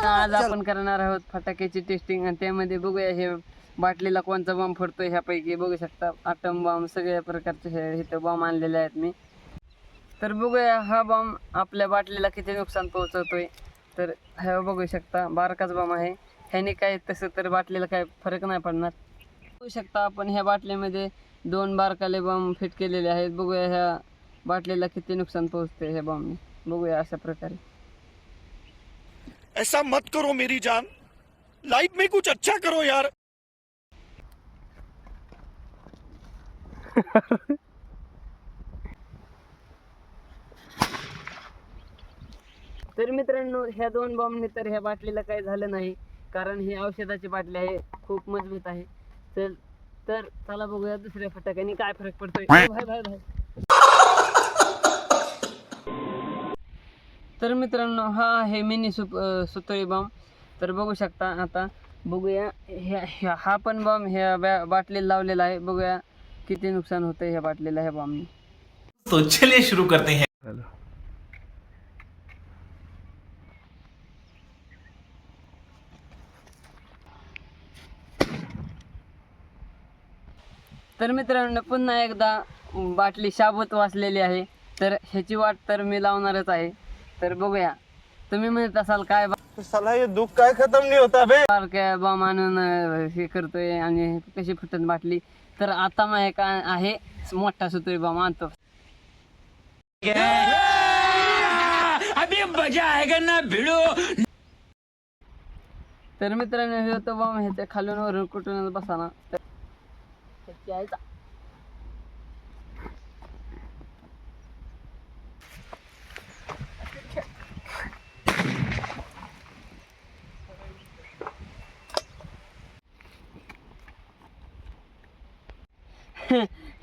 आज आपण करणार आहोत फटाक्याची टेस्टिंग आणि त्यामध्ये बघूया हे बाटलीला कोणता बॉम्ब फुटतोय. ह्यापैकी बघू शकता आटम बॉम्ब सगळ्या प्रकारचे हे इथं बॉम्ब आणलेले आहेत मी. तर बघूया हा बॉम्ब आपल्या बाटलीला किती नुकसान पोहोचवतोय. तर हे बघू शकता बारकाच बॉम्ब आहे. ह्याने काय तसं तर बाटलीला काय फरक नाही पडणार. बघू शकता आपण ह्या बाटलीमध्ये 2 बारकाले बॉम्ब फिट केलेले आहेत. बघूया ह्या बाटलीला किती नुकसान पोहोचते ह्या बॉम्बने. बघूया अशा प्रकारे. ऐसा मत करो मेरी जान, लाइफ में कुछ अच्छा करो यार. तर मित्रांनो ह्या 2 बॉम्बने तर ह्या बाटलीला काही झालं नाही, कारण ही औषधाची बाटली आहे, खूप मजबूत आहे. तर चला बघूया दुसऱ्या फटाक्याने काय फरक पडतोय. भाई भाई भाई. तर मित्रांनो हा आहे मिनी सुतळी बॉम्ब. तर बघू शकता आता बघूया हा पण बॉम्ब ह्या बाटलीला लावलेला आहे. बघूया किती नुकसान होतं ह्या बाटलीला ह्या बॉम्बने. तो चलिए शुरू करते हैं. तर मित्रांनो पुन्हा एकदा बाटली शाबूत वाचलेली आहे. तर ह्याची वाट तर मी लावणारच आहे. तर बघूया. तुम्ही म्हणत असाल काय साला ये दुख काय खत्म नहीं होता बे. काय बॉम्ब आणून हे करतोय आणि कशी फुटत बाटली. तर आता मग एक आहे मोठा सुतळी बॉम्ब आणतो. अभी मजा आएगा ना भिड़ो. तर मित्रांनो हे होतं बॉम्ब. ह्याच्या खालून वरून कुठून बसा ना तर यायचा.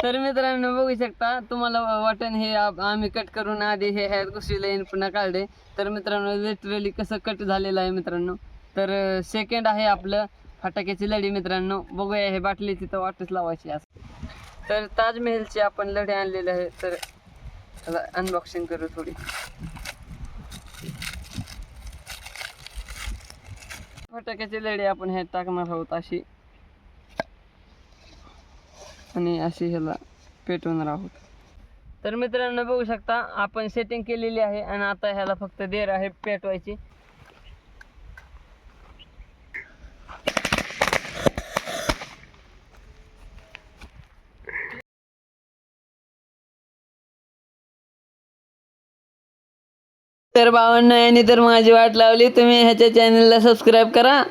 तर मित्रांनो बघू शकता तुम्हाला वाटण हे आम्ही कट करून आधी हे ह्या गोष्टीला येऊन पुन्हा काढले. तर मित्रांनो लिटरली कसं कट झालेलं आहे मित्रांनो. तर सेकंड आहे आपलं फटाक्याची लढी मित्रांनो. बघूया हे बाटली तिथं वाटच लावायची असं. तर ताजमहलची आपण लढी आणलेली आहे. तर त्याला अनबॉक्सिंग करू थोडी. फटाक्याची लढी आपण हे टाकणार आहोत अशी आणि अशी ह्याला पेटवणार आहोत. तर मित्रांनो बघू शकता आपण सेटिंग केलेली आहे आणि आता ह्याला फक्त देर आहे पेटवायची. तर भावांनो यांनी तर माझी वाट लावली. तुम्ही ह्याच्या चॅनलला सबस्क्राईब करा.